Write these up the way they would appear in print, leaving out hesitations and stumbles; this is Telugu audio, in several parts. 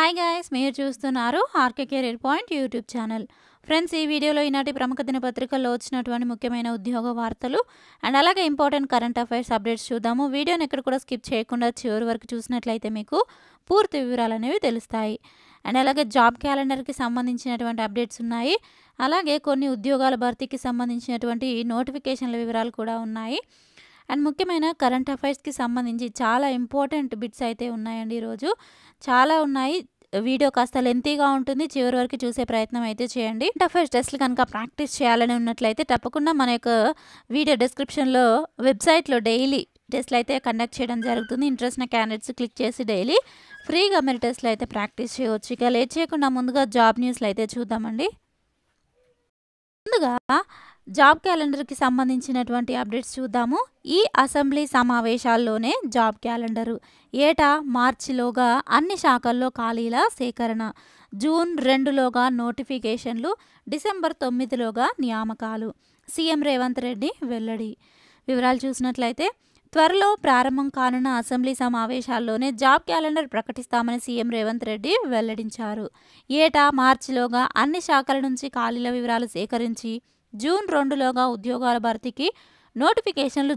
హాయ్ గైస్, మీరు చూస్తున్నారు RK career point YouTube channel. Friends, ఈ వీడియోలో ఈనాటి ప్రముఖ దినపత్రికల్లో వచ్చినటువంటి ముఖ్యమైన ఉద్యోగ వార్తలు అండ్ అలాగే ఇంపార్టెంట్ కరెంట్ అఫైర్స్ అప్డేట్స్ చూద్దాము. వీడియోని ఎక్కడ కూడా స్కిప్ చేయకుండా చివరి వరకు చూసినట్లయితే మీకు పూర్తి వివరాలు అనేవి తెలుస్తాయి. అండ్ అలాగే జాబ్ క్యాలెండర్కి సంబంధించినటువంటి అప్డేట్స్ ఉన్నాయి. అలాగే కొన్ని ఉద్యోగాల భర్తీకి సంబంధించినటువంటి నోటిఫికేషన్ల వివరాలు కూడా ఉన్నాయి. అండ్ ముఖ్యమైన కరెంట్ అఫైర్స్కి సంబంధించి చాలా ఇంపార్టెంట్ బిట్స్ అయితే ఉన్నాయండి. ఈరోజు చాలా ఉన్నాయి. వీడియో కాస్త లెంతీగా ఉంటుంది, చివరి వరకు చూసే ప్రయత్నం అయితే చేయండి. కరెంట్ అఫైర్స్ టెస్ట్లు కనుక ప్రాక్టీస్ చేయాలని ఉన్నట్లయితే తప్పకుండా మన యొక్క వీడియో డిస్క్రిప్షన్లో వెబ్సైట్లో డైలీ టెస్ట్లు అయితే కండక్ట్ చేయడం జరుగుతుంది. ఇంట్రెస్ట్ ఉన్న క్యాండిడేట్స్ క్లిక్ చేసి డైలీ ఫ్రీగా మీరు టెస్ట్లు అయితే ప్రాక్టీస్ చేయవచ్చు. ఇక లేట్ చేయకుండా ముందుగా జాబ్ న్యూస్లు అయితే చూద్దామండి. ముందుగా జాబ్ క్యాలెండర్కి సంబంధించినటువంటి అప్డేట్స్ చూద్దాము. ఈ అసెంబ్లీ సమావేశాల్లోనే జాబ్ క్యాలెండరు. ఏటా మార్చిలోగా అన్ని శాఖల్లో ఖాళీల సేకరణ, జూన్ 2లోగా నోటిఫికేషన్లు, డిసెంబర్ 9లోగా నియామకాలు. సీఎం రేవంత్ రెడ్డి వెల్లడి. వివరాలు చూసినట్లయితే త్వరలో ప్రారంభం కానున్న అసెంబ్లీ సమావేశాల్లోనే జాబ్ క్యాలెండర్ ప్రకటిస్తామని సీఎం రేవంత్ రెడ్డి వెల్లడించారు. ఏటా మార్చిలోగా అన్ని శాఖల నుంచి ఖాళీల వివరాలు సేకరించి జూన్ 2లోగా ఉద్యోగాల భర్తీకి నోటిఫికేషన్లు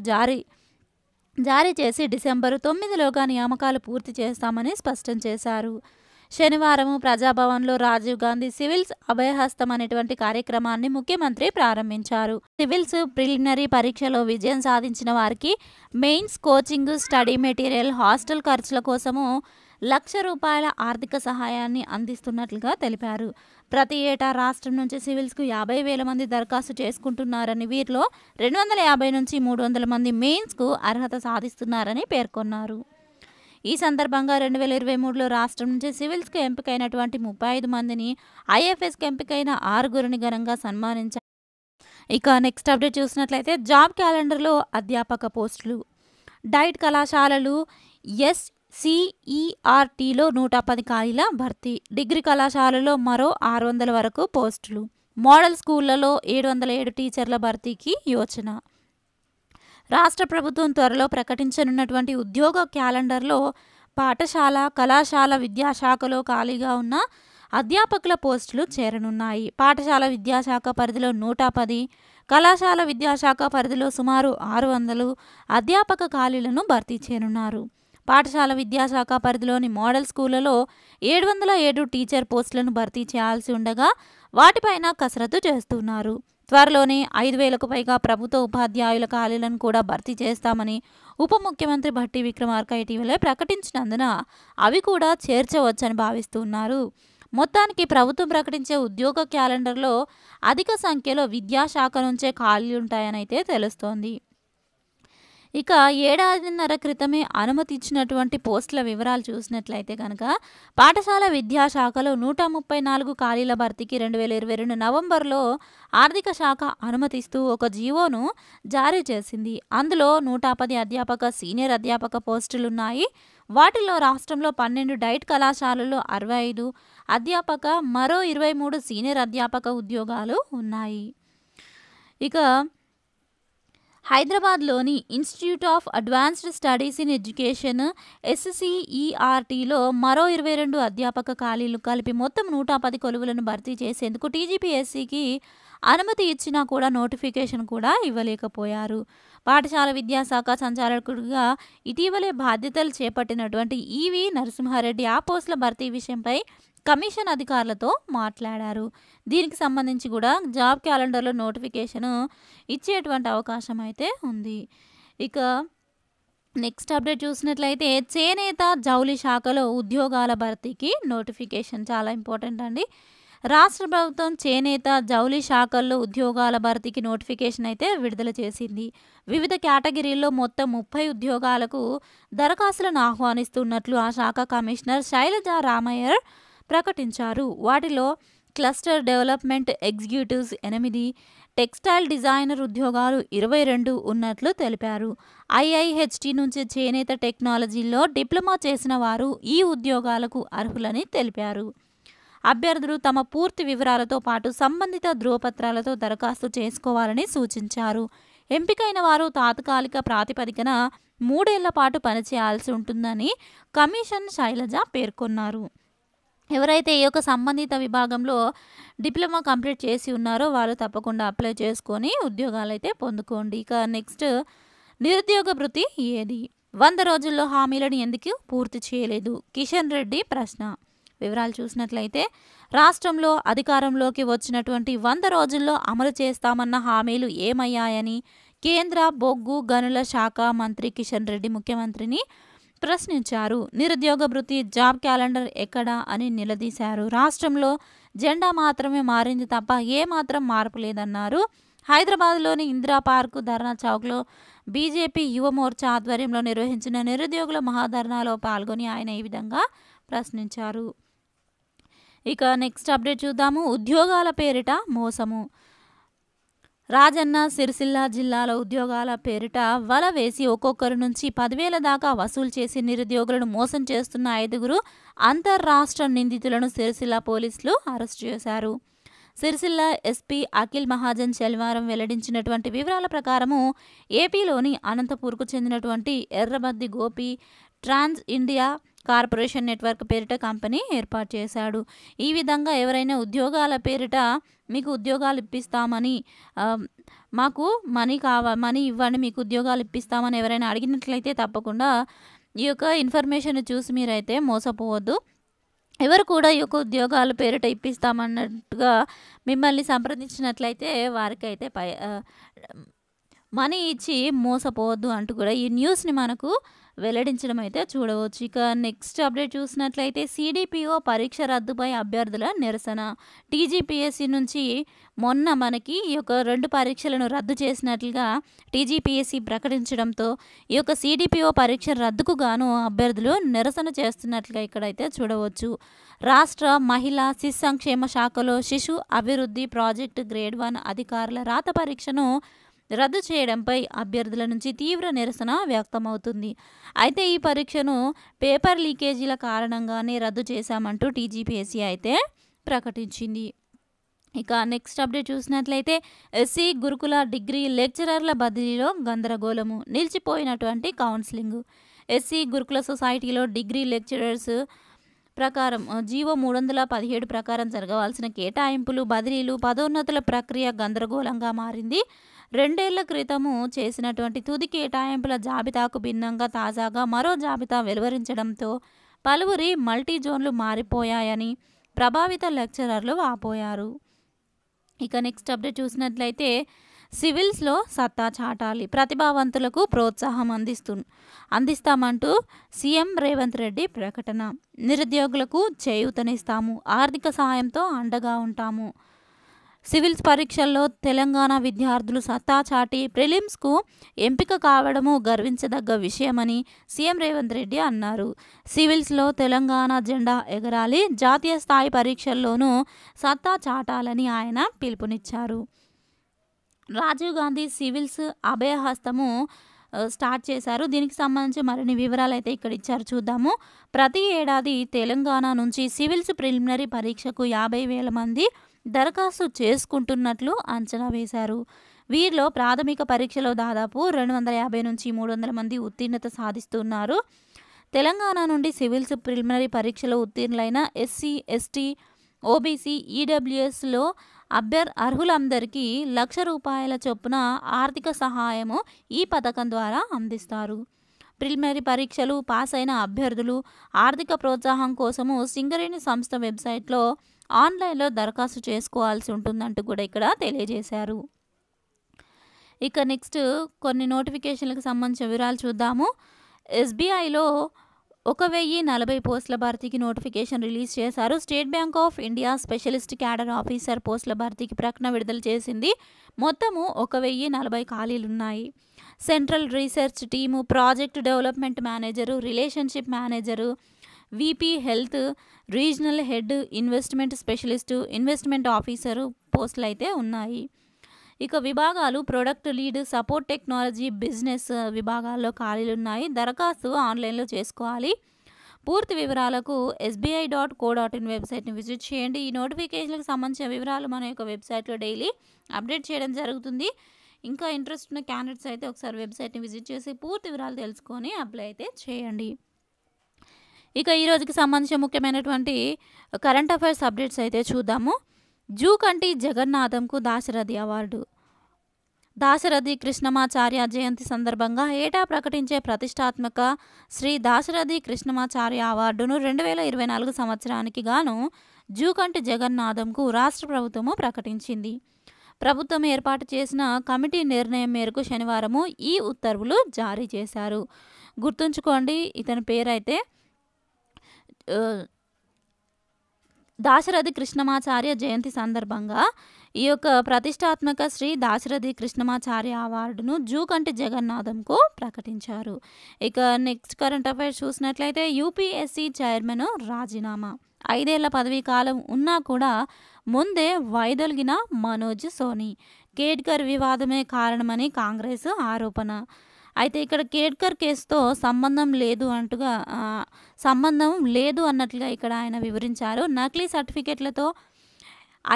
జారీ చేసి డిసెంబర్ 9లోగా నియామకాలు పూర్తి చేస్తామని స్పష్టం చేశారు. శనివారం ప్రజాభవన్లో రాజీవ్ గాంధీ సివిల్స్ అభయహస్తం అనేటువంటి కార్యక్రమాన్ని ముఖ్యమంత్రి ప్రారంభించారు. సివిల్స్ ప్రిలిమినరీ పరీక్షలో విజయం సాధించిన వారికి mains coaching, study material, hostel ఖర్చుల కోసము ₹1,00,000 ఆర్థిక సహాయాన్ని అందిస్తున్నట్లుగా తెలిపారు. ప్రతి ఏటా రాష్ట్రం నుంచి సివిల్స్కు 50,000 మంది దరఖాస్తు చేసుకుంటున్నారని, వీరిలో 250 నుంచి 300 మంది మెయిన్స్కు అర్హత సాధిస్తున్నారని పేర్కొన్నారు. ఈ సందర్భంగా 2023లో రాష్ట్రం నుంచి సివిల్స్కు ఎంపికైనటువంటి 35 మందిని, ఐఎఫ్ఎస్కి ఎంపికైన 6గురిని ఘనంగా సన్మానించారు. ఇక నెక్స్ట్ అప్డేట్ చూసినట్లయితే జాబ్ క్యాలెండర్లో అధ్యాపక పోస్టులు. డైట్ కళాశాలలు SCERTలో 110 ఖాళీల భర్తీ. డిగ్రీ కళాశాలలో మరో 600 వరకు పోస్టులు. మోడల్ స్కూళ్లలో 707 టీచర్ల భర్తీకి యోచన. రాష్ట్ర ప్రభుత్వం త్వరలో ప్రకటించనున్నటువంటి ఉద్యోగ క్యాలెండర్లో పాఠశాల, కళాశాల విద్యాశాఖలో ఖాళీగా ఉన్న అధ్యాపకుల పోస్టులు చేరనున్నాయి. పాఠశాల విద్యాశాఖ పరిధిలో 110, కళాశాల విద్యాశాఖ పరిధిలో సుమారు 600 అధ్యాపక ఖాళీలను భర్తీ చేయనున్నారు. పాఠశాల విద్యాశాఖ పరిధిలోని మోడల్ స్కూళ్లలో 707 టీచర్ పోస్టులను భర్తీ చేయాల్సి ఉండగా వాటిపైన కసరత్తు చేస్తున్నారు. త్వరలోనే 5,000కు పైగా ప్రభుత్వ ఉపాధ్యాయుల ఖాళీలను కూడా భర్తీ చేస్తామని ఉప ముఖ్యమంత్రి భట్టి విక్రమార్క ఇటీవలే ప్రకటించినందున అవి కూడా చేర్చవచ్చని భావిస్తున్నారు. మొత్తానికి ప్రభుత్వం ప్రకటించే ఉద్యోగ క్యాలెండర్లో అధిక సంఖ్యలో విద్యాశాఖ నుంచే ఖాళీలుంటాయని అయితే తెలుస్తోంది. ఇక ఏడాదిన్నర క్రితమే అనుమతి ఇచ్చినటువంటి పోస్టుల వివరాలు చూసినట్లయితే కనుక పాఠశాల విద్యాశాఖలో 134 ఖాళీల భర్తీకి 2022 నవంబర్లో ఆర్థిక శాఖ అనుమతిస్తూ ఒక జీవోను జారీ చేసింది. అందులో 110 అధ్యాపక, సీనియర్ అధ్యాపక పోస్టులున్నాయి. వాటిలో రాష్ట్రంలో 12 డైట్ కళాశాలల్లో 65 అధ్యాపక, మరో 23 సీనియర్ అధ్యాపక ఉద్యోగాలు ఉన్నాయి. ఇక హైదరాబాద్లోని Institute of Advanced Studies in Education SCERTలో మరో 22 అధ్యాపక ఖాళీలు కలిపి మొత్తం 110 కొలువులను భర్తీ చేసేందుకు TGPSCకి అనుమతి ఇచ్చినా కూడా నోటిఫికేషన్ కూడా ఇవ్వలేకపోయారు. పాఠశాల విద్యాశాఖ సంచాలకుడిగా ఇటీవలే బాధ్యతలు చేపట్టినటువంటి ఈవి నరసింహారెడ్డి ఆ పోస్టుల భర్తీ విషయంపై కమిషన్ అధికారులతో మాట్లాడారు. దీనికి సంబంధించి కూడా జాబ్ క్యాలెండర్లో నోటిఫికేషన్ ఇచ్చేటువంటి అవకాశం అయితే ఉంది. ఇక నెక్స్ట్ అప్డేట్ చూసినట్లయితే చేనేత జౌళి శాఖలో ఉద్యోగాల భర్తీకి నోటిఫికేషన్ చాలా ఇంపార్టెంట్ అండి. రాష్ట్ర ప్రభుత్వం చేనేత జౌళి శాఖల్లో ఉద్యోగాల భర్తీకి నోటిఫికేషన్ అయితే విడుదల చేసింది. వివిధ కేటగిరీల్లో మొత్తం 30 ఉద్యోగాలకు దరఖాస్తులను ఆహ్వానిస్తున్నట్లు ఆ శాఖ కమిషనర్ శైలజ రామయ్యర్ ప్రకటించారు. వాటిలో cluster development executives 8, textile designer ఉద్యోగాలు 22 ఉన్నట్లు తెలిపారు. IIHT నుంచి చేనేత టెక్నాలజీలో డిప్లొమా చేసిన వారు ఈ ఉద్యోగాలకు అర్హులని తెలిపారు. అభ్యర్థులు తమ పూర్తి వివరాలతో పాటు సంబంధిత ధృవపత్రాలతో దరఖాస్తు చేసుకోవాలని సూచించారు. ఎంపికైన వారు తాత్కాలిక ప్రాతిపదికన 3 ఏళ్ల పాటు పనిచేయాల్సి ఉంటుందని కమిషన్ శైలజ పేర్కొన్నారు. ఎవరైతే ఈ యొక్క సంబంధిత విభాగంలో డిప్లొమా కంప్లీట్ చేసి ఉన్నారో వాళ్ళు తప్పకుండా అప్లై చేసుకొని ఉద్యోగాలైతే పొందుకోండి. ఇక నెక్స్ట్, నిరుద్యోగ భృతి ఏది? 100 రోజుల్లో హామీలను ఎందుకు పూర్తి చేయలేదు? కిషన్ రెడ్డి ప్రశ్న. వివరాలు చూసినట్లయితే, రాష్ట్రంలో అధికారంలోకి వచ్చినటువంటి 100 రోజుల్లో అమలు చేస్తామన్న హామీలు ఏమయ్యాయని కేంద్ర బొగ్గు గనుల శాఖ మంత్రి కిషన్ రెడ్డి ముఖ్యమంత్రిని ప్రశ్నించారు. నిరుద్యోగ భృతి జాబ్ క్యాలెండర్ ఎక్కడా అని నిలదీశారు. రాష్ట్రంలో జెండా మాత్రమే మారింది తప్ప ఏమాత్రం మార్పు లేదన్నారు. హైదరాబాద్లోని ఇందిరా పార్కు ధర్నా చౌక్లో బీజేపీ యువ మోర్చా ఆధ్వర్యంలో నిర్వహించిన నిరుద్యోగుల మహాధర్నాలో పాల్గొని ఆయన ఈ విధంగా ప్రశ్నించారు. ఇక నెక్స్ట్ అప్డేట్ చూద్దాము. ఉద్యోగాల పేరిట మోసము. రాజన్న సిరిసిల్ల జిల్లాలో ఉద్యోగాల పేరిట వల వేసి ఒక్కొక్కరి నుంచి 10,000 దాకా వసూలు చేసి నిరుద్యోగులను మోసం చేస్తున్న 5 అంతర్రాష్ట్ర నిందితులను సిరిసిల్ల పోలీసులు అరెస్టు చేశారు. సిరిసిల్ల ఎస్పీ అఖిల్ మహాజన్ శనివారం వెల్లడించినటువంటి వివరాల ప్రకారము ఏపీలోని అనంతపూర్కు చెందినటువంటి ఎర్రబద్ది గోపి ట్రాన్స్ ఇండియా కార్పొరేషన్ నెట్వర్క్ పేరిట కంపెనీ ఏర్పాటు చేశాడు. ఈ విధంగా ఎవరైనా ఉద్యోగాల పేరిట మీకు ఉద్యోగాలు ఇప్పిస్తామని, మాకు మనీ ఇవ్వండి, మీకు ఉద్యోగాలు ఇప్పిస్తామని ఎవరైనా అడిగినట్లయితే తప్పకుండా ఈ యొక్క ఇన్ఫర్మేషన్ చూసి మీరైతే మోసపోవద్దు. ఎవరు కూడా ఈ యొక్క ఉద్యోగాల పేరిట ఇప్పిస్తామన్నట్టుగా మిమ్మల్ని సంప్రదించినట్లయితే వారికైతే మనీ ఇచ్చి మోసపోవద్దు అంటూ కూడా ఈ న్యూస్ని మనకు వెల్లడించడం అయితే చూడవచ్చు. ఇక నెక్స్ట్ అప్డేట్ చూసినట్లయితే, సిడిపిఓ పరీక్ష రద్దుపై అభ్యర్థుల నిరసన. టీజీపీఎస్సీ నుంచి మొన్న మనకి ఈ యొక్క 2 పరీక్షలను రద్దు చేసినట్లుగా టీజీపీఎస్సీ ప్రకటించడంతో ఈ యొక్క సిడిపిఓ పరీక్ష రద్దుకు గాను అభ్యర్థులు నిరసన చేస్తున్నట్లుగా ఇక్కడైతే చూడవచ్చు. రాష్ట్ర మహిళా శిశు సంక్షేమ శాఖలో శిశు అభివృద్ధి ప్రాజెక్టు గ్రేడ్ 1 అధికారుల రాత పరీక్షను రద్దు చేయడంపై అభ్యర్థుల నుంచి తీవ్ర నిరసన వ్యక్తమవుతుంది. అయితే ఈ పరీక్షను పేపర్ లీకేజీల కారణంగానే రద్దు చేశామంటూ టీజీపీఎస్సీ అయితే ప్రకటించింది. ఇక నెక్స్ట్ అప్డేట్ చూసినట్లయితే, ఎస్సీ గురుకుల డిగ్రీ లెక్చరర్ల బదిలీలో గందరగోళము. నిలిచిపోయినటువంటి కౌన్సిలింగ్. ఎస్సీ గురుకుల సొసైటీలో డిగ్రీ లెక్చరర్స్ ప్రకారం జీవో 317 ప్రకారం జరగవలసిన కేటాయింపులు, బదిలీలు, పదోన్నతుల ప్రక్రియ గందరగోళంగా మారింది. 2 ఏళ్ల క్రితము చేసినటువంటి తుది కేటాయింపుల జాబితాకు భిన్నంగా తాజాగా మరో జాబితా వెలువరించడంతో పలువురి మల్టీ జోన్లు మారిపోయాయని ప్రభావిత లెక్చరర్లు వాపోయారు. ఇక నెక్స్ట్ అప్డేట్ చూసినట్లయితే, సివిల్స్లో సత్తా చాటాలి, ప్రతిభావంతులకు ప్రోత్సాహం అందిస్తామంటూ సీఎం రేవంత్ రెడ్డి ప్రకటన. నిరుద్యోగులకు చేయూతనిస్తాము, ఆర్థిక సాయంతో అండగా ఉంటాము. సివిల్స్ పరీక్షల్లో తెలంగాణ విద్యార్థులు సత్తా చాటి ప్రిలిమ్స్కు ఎంపిక కావడము గర్వించదగ్గ విషయమని సీఎం రేవంత్ రెడ్డి అన్నారు. సివిల్స్లో తెలంగాణ జెండా ఎగరాలి, జాతీయ స్థాయి పరీక్షల్లోనూ సత్తా చాటాలని ఆయన పిలుపునిచ్చారు. రాజీవ్ గాంధీ సివిల్స్ అభయహస్తము స్టార్ట్ చేశారు. దీనికి సంబంధించి మరిన్ని వివరాలు అయితే ఇక్కడ ఇచ్చారు, చూద్దాము. ప్రతి ఏడాది తెలంగాణ నుంచి సివిల్స్ ప్రిలిమినరీ పరీక్షకు 50,000 మంది దరఖాస్తు చేసుకుంటున్నట్లు అంచనా వేశారు. వీరిలో ప్రాథమిక పరీక్షలో దాదాపు 250 నుంచి 300 మంది ఉత్తీర్ణత సాధిస్తున్నారు. తెలంగాణ నుండి సివిల్స్ ప్రిలిమినరీ పరీక్షలో ఉత్తీర్ణులైన ఎస్సీ, ఎస్టీ, ఓబీసీ, ఈడబ్ల్యూఎస్లో అర్హులందరికీ ₹1,00,000 చొప్పున ఆర్థిక సహాయము ఈ పథకం ద్వారా అందిస్తారు. ప్రిలిమినరీ పరీక్షలు పాస్ అయిన అభ్యర్థులు ఆర్థిక ప్రోత్సాహం కోసము సింగరేణి సంస్థ వెబ్సైట్లో ఆన్లైన్లో దరఖాస్తు చేసుకోవాల్సి ఉంటుందంటూ కూడా ఇక్కడ తెలియజేశారు. ఇక నెక్స్ట్ కొన్ని నోటిఫికేషన్లకు సంబంధించిన వివరాలు చూద్దాము. ఎస్బీఐలో 1,040 పోస్టుల భర్తీకి నోటిఫికేషన్ రిలీజ్ చేశారు. State Bank of India specialist cadre officer పోస్టుల భర్తీకి ప్రకటన విడుదల చేసింది. మొత్తము 1,040 ఖాళీలున్నాయి. Central research team, project development manager, relationship manager, VP health, regional head, investment specialist, investment officer పోస్టులు అయితే ఉన్నాయి. ఇక విభాగాలు product lead, support technology, business విభాగాల్లో ఖాళీలున్నాయి. దరఖాస్తు ఆన్లైన్లో చేసుకోవాలి. పూర్తి వివరాలకు sbi.co.in వెబ్సైట్ని విజిట్ చేయండి. ఈ నోటిఫికేషన్లకు సంబంధించిన వివరాలు మన యొక్క వెబ్సైట్లో డైలీ అప్డేట్ చేయడం జరుగుతుంది. ఇంకా ఇంట్రెస్ట్ ఉన్న క్యాండిడేట్స్ అయితే ఒకసారి వెబ్సైట్ని విజిట్ చేసి పూర్తి వివరాలు తెలుసుకొని అప్లై అయితే చేయండి. ఇక ఈ రోజుకి సంబంధించిన ముఖ్యమైనటువంటి కరెంట్ అఫైర్స్ అప్డేట్స్ అయితే చూద్దాము. జూకంటి జగన్నాథంకు దాశరథి అవార్డు. దాశరథి కృష్ణమాచార్య జయంతి సందర్భంగా ఏటా ప్రకటించే ప్రతిష్టాత్మక శ్రీ దాశరథి కృష్ణమాచార్య అవార్డును 2024 సంవత్సరానికి గాను జూకంటి జగన్నాథంకు రాష్ట్ర ప్రభుత్వము ప్రకటించింది. ప్రభుత్వం ఏర్పాటు చేసిన కమిటీ నిర్ణయం మేరకు శనివారము ఈ ఉత్తర్వులు జారీ చేశారు. గుర్తుంచుకోండి, ఇతని పేరైతే దాశరథి కృష్ణమాచార్య జయంతి సందర్భంగా ఈ యొక్క ప్రతిష్టాత్మక శ్రీ దాశరథి కృష్ణమాచార్య అవార్డును జూకంటి జగన్నాథంకు ప్రకటించారు. ఇక నెక్స్ట్ కరెంట్ అఫైర్స్ చూసినట్లయితే యూపీఎస్సీ చైర్మన్ రాజీనామా. 5 ఏళ్ల పదవీ కాలం ఉన్నా కూడా ముందే వైదొలిగిన మనోజ్ సోని. కేడ్కర్ వివాదమే కారణమని కాంగ్రెస్ ఆరోపణ. అయితే ఇక్కడ కేడ్కర్ కేసుతో సంబంధం లేదు అన్నట్లుగా ఇక్కడ ఆయన వివరించారు. నకిలీ సర్టిఫికెట్లతో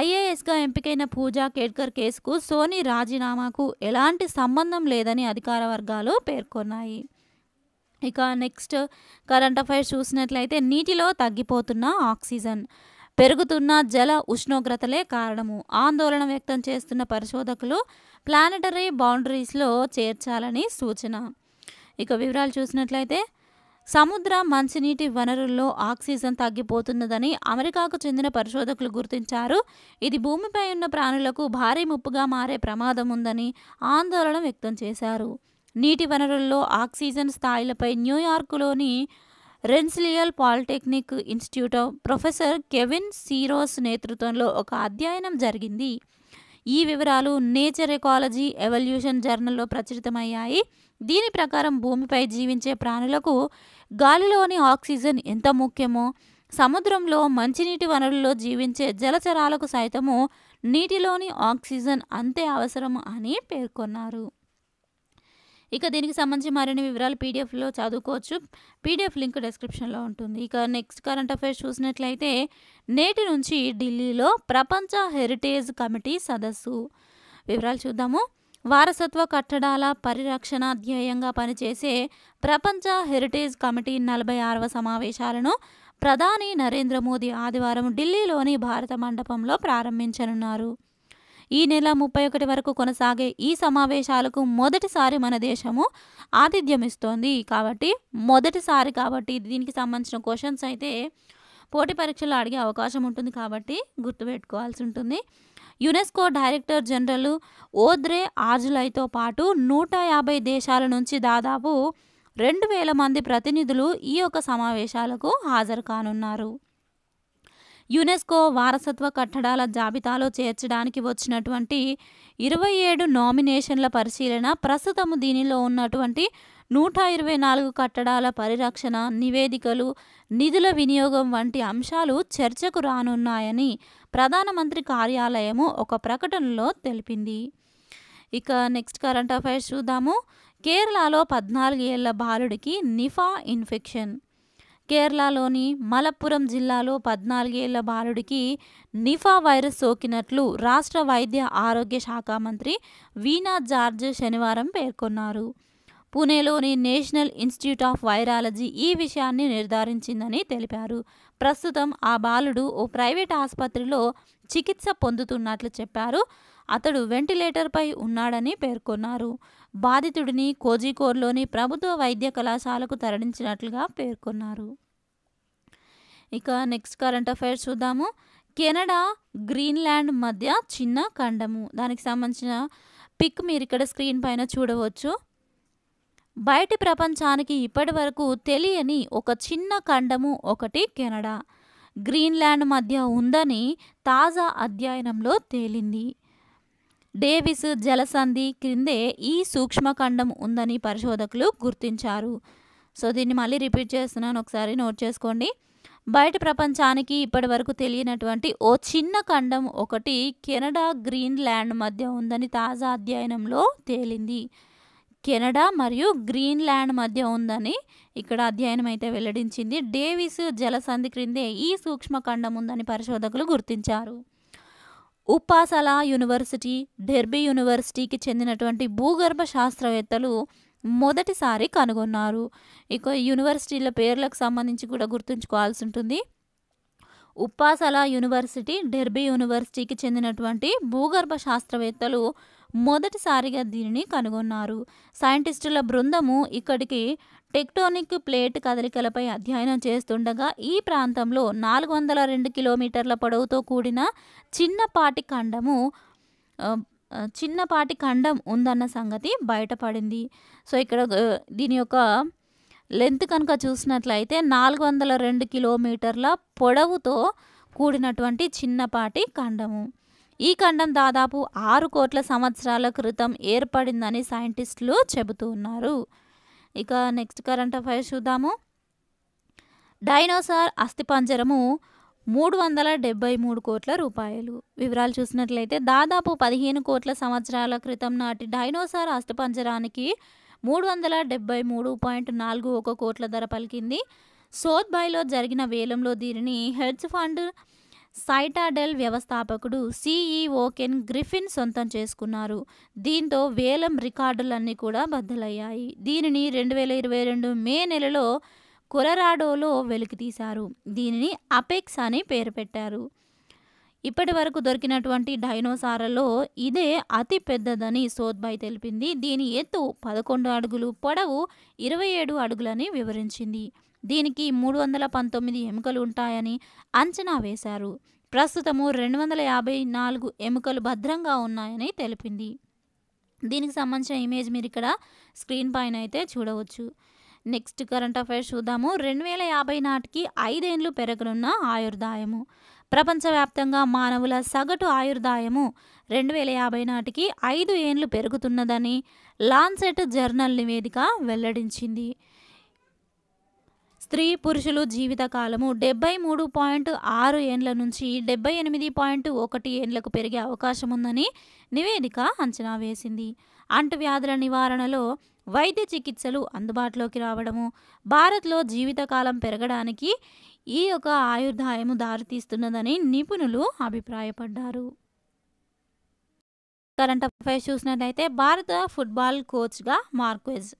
ఐఏఎస్గా ఎంపికైన పూజా కేడ్కర్ కేసుకు సోని రాజీనామాకు ఎలాంటి సంబంధం లేదని అధికార వర్గాలు పేర్కొన్నాయి. ఇక నెక్స్ట్ కరెంట్ అఫైర్స్ చూసినట్లయితే నీటిలో తగ్గిపోతున్న ఆక్సిజన్, పెరుగుతున్న జల ఉష్ణోగ్రతలే కారణము. ఆందోళన వ్యక్తం చేస్తున్న పరిశోధకులు ప్లానెటరీ బౌండరీస్లో చేర్చాలని సూచన. ఇక వివరాలు చూసినట్లయితే సముద్ర మంచినీటి వనరుల్లో ఆక్సిజన్ తగ్గిపోతున్నదని అమెరికాకు చెందిన పరిశోధకులు గుర్తించారు. ఇది భూమిపై ఉన్న ప్రాణులకు భారీ ముప్పుగా మారే ప్రమాదం ఉందని ఆందోళన వ్యక్తం చేశారు. నీటి వనరుల్లో ఆక్సిజన్ స్థాయిలపై న్యూయార్క్లోని Rensselaer Polytechnic Institute professor Kevin Rose నేతృత్వంలో ఒక అధ్యయనం జరిగింది. ఈ వివరాలు నేచర్ ఎకాలజీ ఎవల్యూషన్ జర్నల్లో ప్రచురితమయ్యాయి. దీని ప్రకారం భూమిపై జీవించే ప్రాణులకు గాలిలోని ఆక్సిజన్ ఎంత ముఖ్యమో, సముద్రంలో మంచినీటి వనరుల్లో జీవించే జలచరాలకు సైతము నీటిలోని ఆక్సిజన్ అంతే అవసరం అని పేర్కొన్నారు. ఇక దీనికి సంబంధించి మరిన్ని వివరాలు పీడిఎఫ్లో చదువుకోవచ్చు. పీడిఎఫ్ లింక్ డిస్క్రిప్షన్లో ఉంటుంది. ఇక నెక్స్ట్ కరెంట్ అఫైర్స్ చూసినట్లయితే నేటి నుంచి ఢిల్లీలో ప్రపంచ హెరిటేజ్ కమిటీ సదస్సు. వివరాలు చూద్దాము. వారసత్వ కట్టడాల పరిరక్షణ ధ్యేయంగా పనిచేసే ప్రపంచ హెరిటేజ్ కమిటీ 46వ సమావేశాలను ప్రధాని నరేంద్ర మోదీ ఆదివారం ఢిల్లీలోని భారత మండపంలో ప్రారంభించనున్నారు. ఈ నెల 31 వరకు కొనసాగే ఈ సమావేశాలకు మొదటిసారి మన దేశము ఆతిథ్యం ఇస్తోంది. మొదటిసారి కాబట్టి దీనికి సంబంధించిన క్వశ్చన్స్ అయితే పోటీ పరీక్షలో అడిగే అవకాశం ఉంటుంది కాబట్టి గుర్తుపెట్టుకోవాల్సి ఉంటుంది. యునెస్కో డైరెక్టర్ జనరల్ ఓద్రే ఆజులైతో పాటు 150 దేశాల నుంచి దాదాపు 2000 మంది ప్రతినిధులు ఈ యొక్క సమావేశాలకు హాజరు కానున్నారు. యునెస్కో వారసత్వ కట్టడాల జాబితాలో చేర్చడానికి వచ్చినటువంటి 27 నామినేషన్ల పరిశీలన, ప్రస్తుతము దీనిలో ఉన్నటువంటి 124 కట్టడాల పరిరక్షణ, నివేదికలు, నిధుల వినియోగం వంటి అంశాలు చర్చకు రానున్నాయని ప్రధానమంత్రి కార్యాలయము ఒక ప్రకటనలో తెలిపింది. ఇక నెక్స్ట్ కరెంట్ అఫైర్స్ చూద్దాము. కేరళలో 14 ఏళ్ల బాలుడికి నిఫా ఇన్ఫెక్షన్. కేరళలోని మలప్పురం జిల్లాలో 14 ఏళ్ల బాలుడికి నిఫా వైరస్ సోకినట్లు రాష్ట్ర వైద్య ఆరోగ్య శాఖ మంత్రి వీణా జార్జ్ శనివారం పేర్కొన్నారు. పూణేలోని నేషనల్ ఇన్స్టిట్యూట్ ఆఫ్ వైరాలజీ ఈ విషయాన్ని నిర్ధారించిందని తెలిపారు. ప్రస్తుతం ఆ బాలుడు ఓ ప్రైవేట్ ఆసుపత్రిలో చికిత్స పొందుతున్నట్లు చెప్పారు. అతడు వెంటిలేటర్పై ఉన్నాడని పేర్కొన్నారు. బాధితుడిని కోజికోడ్లోని ప్రభుత్వ వైద్య కళాశాలకు తరలించినట్లుగా పేర్కొన్నారు. ఇక నెక్స్ట్ కరెంట్ అఫైర్స్ చూద్దాము. కెనడా గ్రీన్లాండ్ మధ్య చిన్న ఖండము. దానికి సంబంధించిన పిక్ మీరు ఇక్కడ స్క్రీన్ పైన చూడవచ్చు. బయటి ప్రపంచానికి ఇప్పటి వరకు తెలియని ఒక చిన్న ఖండము ఒకటి కెనడా, గ్రీన్లాండ్ మధ్య ఉందని తాజా అధ్యయనంలో తేలింది. డేవిస్ జలసంధి క్రిందే ఈ సూక్ష్మఖండం ఉందని పరిశోధకులు గుర్తించారు. సో దీన్ని మళ్ళీ రిపీట్ చేస్తున్నాను, ఒకసారి నోట్ చేసుకోండి. బయట ప్రపంచానికి ఇప్పటి వరకు తెలియనటువంటి ఓ చిన్న ఖండం ఒకటి కెనడా గ్రీన్లాండ్ మధ్య ఉందని తాజా అధ్యయనంలో తేలింది. కెనడా మరియు గ్రీన్లాండ్ మధ్య ఉందని ఇక్కడ అధ్యయనం అయితే వెల్లడించింది. డేవిస్ జలసంధి క్రిందే ఈ సూక్ష్మఖండం ఉందని పరిశోధకులు గుర్తించారు. ఉపాసలా యూనివర్సిటీ, డెర్బీ యూనివర్సిటీకి చెందినటువంటి భూగర్భ శాస్త్రవేత్తలు మొదటిసారి కనుగొన్నారు. ఇక యూనివర్సిటీల పేర్లకు సంబంధించి కూడా గుర్తుంచుకోవాల్సి ఉంటుంది. ఉప్పాసల యూనివర్సిటీ, డెర్బీ యూనివర్సిటీకి చెందినటువంటి భూగర్భ శాస్త్రవేత్తలు మొదటిసారిగా దీనిని కనుగొన్నారు. సైంటిస్టుల బృందము ఇక్కడికి టెక్టోనిక్ ప్లేట్ కదలికలపై అధ్యయనం చేస్తుండగా ఈ ప్రాంతంలో 402 కిలోమీటర్ల పొడవుతో కూడిన చిన్నపాటి ఖండం ఉందన్న సంగతి బయటపడింది. సో ఇక్కడ దీని యొక్క లెంత్ కనుక చూసినట్లయితే 402 కిలోమీటర్ల పొడవుతో కూడినటువంటి చిన్నపాటి ఖండము. ఈ ఖండం దాదాపు 6 కోట్ల సంవత్సరాల క్రితం ఏర్పడిందని సైంటిస్టులు చెబుతూ ఉన్నారు. ఇక నెక్స్ట్ కరెంట్ అఫైర్స్ చూద్దాము. డైనోసార్ అస్థిపంజరము 373 కోట్ల రూపాయలు. వివరాలు చూసినట్లయితే దాదాపు 15 కోట్ల సంవత్సరాల క్రితం నాటి డైనోసార్ అస్థిపంజరానికి 373.41 కోట్ల ధర పలికింది. సోత్బైలో జరిగిన వేలంలో దీనిని హెడ్జ్ ఫండ్ సైటాడెల్ వ్యవస్థాపకుడు CEO కెన్ గ్రిఫిన్ సొంతం చేసుకున్నారు. దీంతో వేలం రికార్డులన్నీ కూడా బద్దలయ్యాయి. దీనిని 2022 మే నెలలో కొలరాడోలో వెలికితీశారు. దీనిని అపెక్స్ అని పేరు పెట్టారు. ఇప్పటి వరకు దొరికినటువంటి డైనోసార్లలో ఇదే అతి పెద్దదని సోత్బై తెలిపింది. దీని ఎత్తు 11 అడుగులు, పొడవు 27 అడుగులని వివరించింది. దీనికి 319 ఎముకలు ఉంటాయని అంచనా వేశారు. ప్రస్తుతము 254 ఎముకలు భద్రంగా ఉన్నాయని తెలిపింది. దీనికి సంబంధించిన ఇమేజ్ మీరు ఇక్కడ స్క్రీన్ పైన అయితే చూడవచ్చు. నెక్స్ట్ కరెంట్ అఫైర్స్ చూద్దాము. 2050 నాటికి 5 ఏండ్లు పెరగనున్న ఆయుర్దాయము. ప్రపంచవ్యాప్తంగా మానవుల సగటు ఆయుర్దాయము 2050 నాటికి 5 ఏండ్లు పెరుగుతున్నదని లాన్సెట్ జర్నల్ నివేదిక వెల్లడించింది. స్త్రీ పురుషులు జీవితకాలము 73.6 ఏండ్ల నుంచి 78.1 ఏండ్లకు పెరిగే అవకాశం ఉందని నివేదిక అంచనా వేసింది. అంటువ్యాధుల నివారణలో వైద్య చికిత్సలు అందుబాటులోకి రావడము, భారత్లో జీవితకాలం పెరగడానికి ఈ యొక్క ఆయుర్దాయము దారితీస్తున్నదని నిపుణులు అభిప్రాయపడ్డారు. కరెంట్ అఫైర్స్ చూసినట్లయితే భారత ఫుట్బాల్ కోచ్గా మార్క్వెజ్.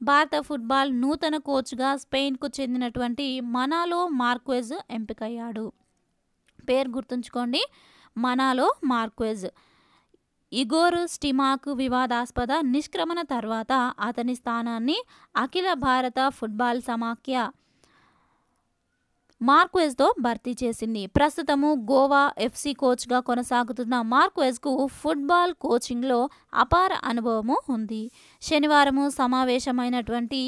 భారత ఫుట్బాల్ నూతన కోచ్గా స్పెయిన్కు చెందినటువంటి మనాలో మార్క్వెజ్ ఎంపికయ్యాడు. పేరు గుర్తుంచుకోండి, మనాలో మార్క్వెజ్. ఇగోర్ స్టిమాక్ వివాదాస్పద నిష్క్రమణ తర్వాత అతని స్థానాన్ని అఖిల భారత ఫుట్బాల్ సమాఖ్య మార్క్వెజ్తో భర్తీ చేసింది. ప్రస్తుతము గోవా FC కోచ్గా కొనసాగుతున్న మార్క్వెజ్కు ఫుట్బాల్ కోచింగ్లో అపార అనుభవము ఉంది. శనివారము సమావేశమైనటువంటి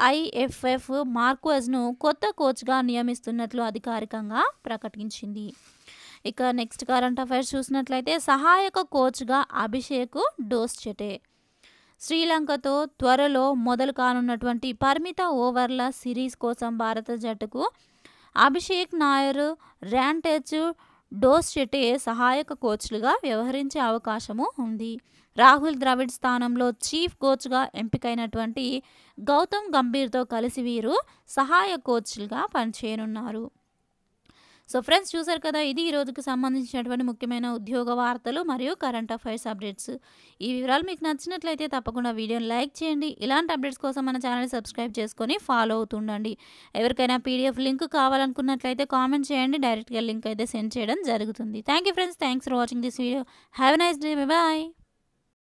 AIFF మార్క్వెజ్ను కొత్త కోచ్గా నియమిస్తున్నట్లు అధికారికంగా ప్రకటించింది. ఇక నెక్స్ట్ కరెంట్ అఫైర్స్ చూసినట్లయితే సహాయక కోచ్గా అభిషేక్ డోస్చెటే. శ్రీలంకతో త్వరలో మొదలు కానున్నటువంటి పరిమిత ఓవర్ల సిరీస్ కోసం భారత జట్టుకు అభిషేక్ నాయర్, ర్యాంటెజ్ డోస్చెటే సహాయక కోచ్లుగా వ్యవహరించే అవకాశము ఉంది. రాహుల్ ద్రవిడ్ స్థానంలో చీఫ్ కోచ్గా ఎంపికైనటువంటి గౌతమ్ గంభీర్తో కలిసి వీరు సహాయ కోచ్లుగా పనిచేయనున్నారు. సో ఫ్రెండ్స్, చూసారు కదా, ఇది ఈ రోజుకి సంబంధించినటువంటి ముఖ్యమైన ఉద్యోగ వార్తలు మరియు కరెంట్ అఫైర్స్ అప్డేట్స్. ఈ వివరాలు మీకు నచ్చినట్లయితే తప్పకుండా వీడియోని లైక్ చేయండి. ఇలాంటి అప్డేట్స్ కోసం మన ఛానల్ సబ్స్క్రైబ్ చేసుకొని ఫాలో అవుతుండండి. ఎవరికైనా PDF లింక్ కావాలనుకున్నట్లయితే కామెంట్ చేయండి. డైరెక్ట్గా లింక్ అయితే సెండ్ చేయడం జరుగుతుంది. Thank you friends, thanks for watching this video. Have a nice day. Bye.